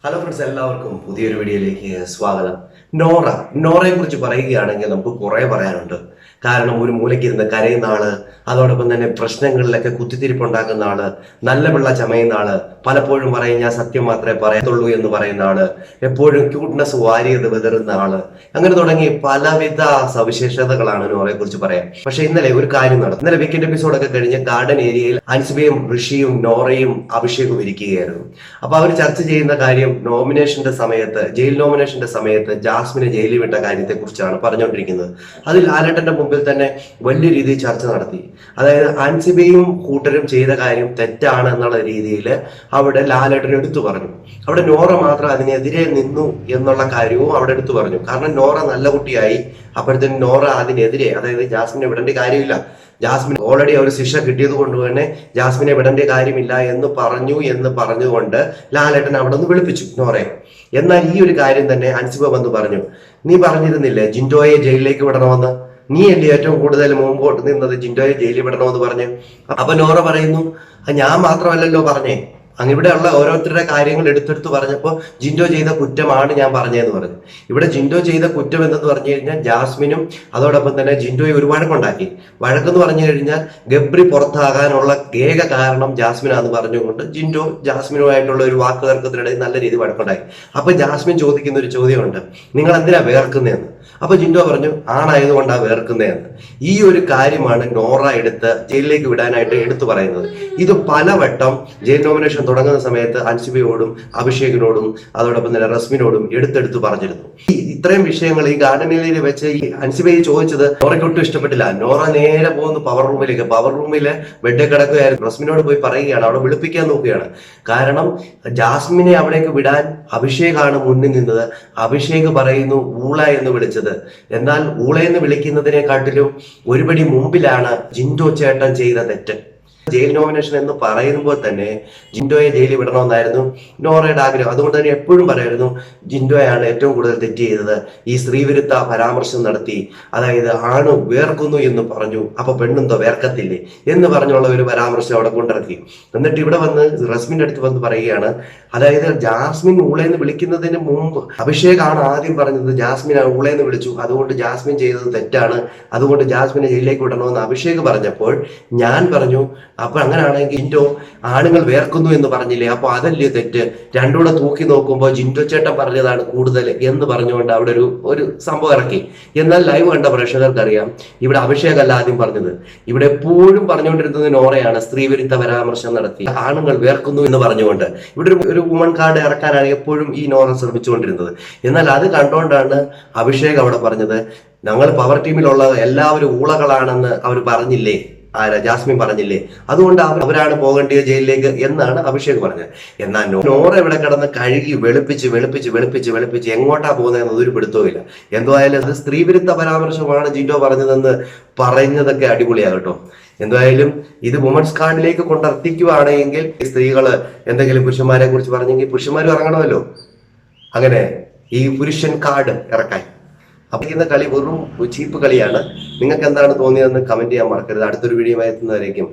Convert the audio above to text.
Hello friends, എല്ലാവർക്കും പുതിയൊരു വീഡിയോയിലേക്ക് സ്വാഗതം. നോറയെ കുറിച്ച് പറയുകയാണെങ്കിൽ നമുക്ക് കുറെ പറയാനുണ്ട്. കാരണം ഒരു മൂലയ്ക്കിരുന്ന് കരയുന്ന ആള്, അതോടൊപ്പം തന്നെ പ്രശ്നങ്ങളിലൊക്കെ കുത്തിത്തിരിപ്പുണ്ടാക്കുന്ന ആള്, നല്ല പിള്ള ചമയുന്ന ആള്, പലപ്പോഴും പറയും ഞാൻ സത്യം മാത്രമേ പറയത്തുള്ളൂ എന്ന് പറയുന്ന ആള്, എപ്പോഴും ക്യൂട്ട്നെസ് വാരിയത് വിതറുന്ന ആള്, അങ്ങനെ തുടങ്ങി പലവിധ സവിശേഷതകളാണ് നോറയെ കുറിച്ച് പറയാം. പക്ഷെ ഇന്നലെ ഒരു കാര്യം നടന്നു. ഇന്നലെ വീക്കെൻഡ് എപ്പിസോഡൊക്കെ കഴിഞ്ഞ് ഗാർഡൻ ഏരിയയിൽ അൻസിബയും ഋഷിയും നോറയും അഭിഷേകും ഇരിക്കുകയായിരുന്നു. അപ്പൊ അവർ ചർച്ച ചെയ്യുന്ന കാര്യം ജയിൽ നോമിനേഷന്റെ സമയത്ത് ജാസ്മിനെ ജയിലിൽ വിട്ട കാര്യത്തെ കുറിച്ചാണ് പറഞ്ഞുകൊണ്ടിരിക്കുന്നത്. അതിൽ ലാലേട്ടന്റെ മുമ്പിൽ തന്നെ വലിയ രീതിയിൽ ചർച്ച നടത്തി. അതായത് അൻസിബയും കൂട്ടരും ചെയ്ത കാര്യം തെറ്റാണ് എന്നുള്ള രീതിയിൽ അവിടെ ലാലേട്ടൻ എടുത്തു പറഞ്ഞു. അവിടെ നോറ മാത്രം അതിനെതിരെ നിന്നു എന്നുള്ള കാര്യവും അവിടെ എടുത്തു പറഞ്ഞു. കാരണം നോറ നല്ല കുട്ടിയായി. അപ്പോഴത്തേനും നോറ അതിനെതിരെ, അതായത് ജാസ്മിനെ വിടേണ്ട കാര്യമില്ല, ജാസ്മിൻ ഓൾറെഡി ഒരു ശിക്ഷ കിട്ടിയത് കൊണ്ട് തന്നെ ജാസ്മിനെ വിടേണ്ട കാര്യമില്ല എന്ന് പറഞ്ഞുകൊണ്ട് ലാലേട്ടൻ അവിടെ നിന്ന് വിളിപ്പിച്ചു നോറയെ. എന്നാൽ ഈ ഒരു കാര്യം തന്നെ അൻസിബ വന്ന് പറഞ്ഞു, നീ പറഞ്ഞിരുന്നില്ലേ ജിൻഡോയെ ജയിലിലേക്ക് വിടണമെന്ന്? നീയല്ലേ ഏറ്റവും കൂടുതൽ മുമ്പോട്ട് നിന്നത് ജിൻഡോയെ ജയിലിൽ വിടണമെന്ന് പറഞ്ഞു. അപ്പൊ നോറ പറയുന്നു, ഞാൻ മാത്രമല്ലല്ലോ പറഞ്ഞേ, ഇവിടെയുള്ള ഓരോരുത്തരുടെ കാര്യങ്ങൾ എടുത്തെടുത്ത് പറഞ്ഞപ്പോൾ ജിൻഡോ ചെയ്ത കുറ്റമാണ് ഞാൻ പറഞ്ഞതെന്ന് പറഞ്ഞു. ഇവിടെ ജിൻഡോ ചെയ്ത കുറ്റം എന്തെന്ന് പറഞ്ഞു കഴിഞ്ഞാൽ ജാസ്മിനും അതോടൊപ്പം തന്നെ ജിൻഡോയെ ഒരു വഴക്കുണ്ടാക്കി. വഴക്കെന്ന് പറഞ്ഞു കഴിഞ്ഞാൽ ഗബ്രി പുറത്താകാനുള്ള ഏക കാരണം ജാസ്മിനാന്ന് പറഞ്ഞുകൊണ്ട് ജിൻഡോ ജാസ്മിനുമായിട്ടുള്ള ഒരു വാക്ക് തർക്കത്തിനിടയിൽ നല്ല രീതിയിൽ വഴക്കുണ്ടാക്കി. അപ്പൊ ജാസ്മിൻ ചോദിക്കുന്ന ഒരു ചോദ്യമുണ്ട്, നിങ്ങൾ എന്തിനാ വേർക്കുന്നതെന്ന്. അപ്പൊ ജിൻഡോ പറഞ്ഞു, ആണായതുകൊണ്ടാണ് വേർക്കുന്നതെന്ന്. ഈ ഒരു കാര്യമാണ് നോറ എടുത്ത് ജയിലിലേക്ക് വിടാനായിട്ട് എടുത്തു പറയുന്നത്. ഇത് പലവട്ടം ജയിൽ നോമിനേഷൻ തുടങ്ങുന്ന സമയത്ത് അൻസിബയോടും അഭിഷേകിനോടും അതോടൊപ്പം തന്നെ റസ്മിനോടും എടുത്തെടുത്ത് പറഞ്ഞിരുന്നു. ഇത്രയും വിഷയങ്ങൾ ഈ ഗാർഡൻ ഏരിയയിൽ വെച്ച് ഈ അൻസിബയെ ചോദിച്ചത് നോറയ്ക്ക് ഒട്ടും ഇഷ്ടപ്പെട്ടില്ല. നോറ നേരെ പോകുന്നു പവർ റൂമിലെ ബെഡിൽ കിടക്കുകയായിരുന്നു. റസ്മിനോട് പോയി പറയുകയാണ്, അവിടെ വിളിപ്പിക്കാൻ നോക്കുകയാണ്. കാരണം ജാസ്മിനെ അവിടേക്ക് വിടാൻ അഭിഷേകാണ് മുന്നിൽ നിന്നത്. അഭിഷേക് പറയുന്നു ഊള എന്ന് വിളിച്ചത്. എന്നാൽ ഊള എന്ന് വിളിക്കുന്നതിനെക്കാട്ടിലും ഒരുപടി മുമ്പിലാണ് ജിൻഡോ ചേട്ടൻ ചെയ്ത തെറ്റ്. ജയിൽ നോമിനേഷൻ എന്ന് പറയുമ്പോൾ തന്നെ ജിൻഡോയെ ജയിലിൽ വിടണമെന്നായിരുന്നു നോറയുടെ ആഗ്രഹം. അതുകൊണ്ട് തന്നെ എപ്പോഴും പറയായിരുന്നു ജിൻഡോയാണ് ഏറ്റവും കൂടുതൽ തെറ്റ് ചെയ്തത്. ഈ സ്ത്രീവിരുദ്ധ പരാമർശം നടത്തി, അതായത് ആണ് വേർക്കുന്നു എന്ന് പറഞ്ഞു, അപ്പൊ പെണ്ണെന്തോ വേർക്കത്തില്ലേ എന്ന് പറഞ്ഞുള്ള ഒരു പരാമർശം അവിടെ കൊണ്ടിറക്കി. എന്നിട്ട് ഇവിടെ വന്ന് റസ്മിന്റെ അടുത്ത് വന്ന് പറയുകയാണ്, അതായത് ജാസ്മിൻ ഊളയെന്ന് വിളിക്കുന്നതിന് മുമ്പ് അഭിഷേകാണ് ആദ്യം പറഞ്ഞത് ജാസ്മിൻ ഊളയെന്ന് വിളിച്ചു, അതുകൊണ്ട് ജാസ്മിൻ ചെയ്തത് തെറ്റാണ്, അതുകൊണ്ട് ജാസ്മിനെ ജയിലിലേക്ക് വിടണമെന്ന് അഭിഷേക് പറഞ്ഞപ്പോൾ ഞാൻ പറഞ്ഞു, അപ്പൊ അങ്ങനെയാണെങ്കിൽ ജിൻഡോ ആണുങ്ങൾ വേർക്കുന്നു എന്ന് പറഞ്ഞില്ലേ, അപ്പൊ അതല്ലേ തെറ്റ്? രണ്ടുകൂടെ തൂക്കി നോക്കുമ്പോൾ ജിൻഡോ ചേട്ടൻ പറഞ്ഞതാണ് കൂടുതൽ എന്ന് പറഞ്ഞുകൊണ്ട് അവിടെ ഒരു സംഭവം ഇറക്കി. എന്നാൽ ലൈവ് കണ്ട പ്രേക്ഷകർക്ക് അറിയാം, ഇവിടെ അഭിഷേകല്ല ആദ്യം പറഞ്ഞത്. ഇവിടെ എപ്പോഴും പറഞ്ഞുകൊണ്ടിരുന്നത് നോറയാണ്. സ്ത്രീവിരുദ്ധ പരാമർശം നടത്തി ആണുങ്ങൾ വേർക്കുന്നു എന്ന് പറഞ്ഞുകൊണ്ട് ഇവിടെ ഒരു വുമൺ കാർഡ് ഇറക്കാനാണ് എപ്പോഴും ഈ നോറ ശ്രമിച്ചുകൊണ്ടിരുന്നത്. എന്നാൽ അത് കണ്ടുകൊണ്ടാണ് അഭിഷേക് അവിടെ പറഞ്ഞത്, ഞങ്ങൾ പവർ ടീമിലുള്ള എല്ലാവരും ഊളകളാണെന്ന് അവർ പറഞ്ഞില്ലേ, ജാസ്മിൻ പറഞ്ഞില്ലേ, അതുകൊണ്ട് അവരാണ് പോകേണ്ടത് ജയിലിലേക്ക് എന്നാണ് അഭിഷേക് പറഞ്ഞത്. എന്നാൽ നോറ ഇവിടെ കിടന്ന് കഴുകി വെളുപ്പിച്ച് എങ്ങോട്ടാ പോകുന്നതെന്ന് ഒരു പിടുത്തവുമില്ല. എന്തായാലും അത് സ്ത്രീവിരുദ്ധ പരാമർശമാണ് ജിൻഡോ പറഞ്ഞതെന്ന് പറഞ്ഞതൊക്കെ അടിപൊളിയാകട്ടോ. എന്തായാലും ഇത് വുമൻസ് കാർഡിലേക്ക് കൊണ്ടെത്തിക്കുകയാണെങ്കിൽ സ്ത്രീകള് എന്തെങ്കിലും പുരുഷന്മാരെ കുറിച്ച് പറഞ്ഞെങ്കിൽ പുരുഷന്മാരും ഇറങ്ങണമല്ലോ, അങ്ങനെ ഈ പുരുഷൻ കാർഡ് ഇറക്കാൻ. അപ്പൊ ഇന്ന കളി വെറും ചീപ്പ് കളിയാണ്. നിങ്ങൾക്ക് എന്താണ് തോന്നിയതെന്ന് കമന്റ് ചെയ്യാൻ മറക്കരുത്. അടുത്തൊരു വീഡിയോ എത്തുന്നവരേക്കും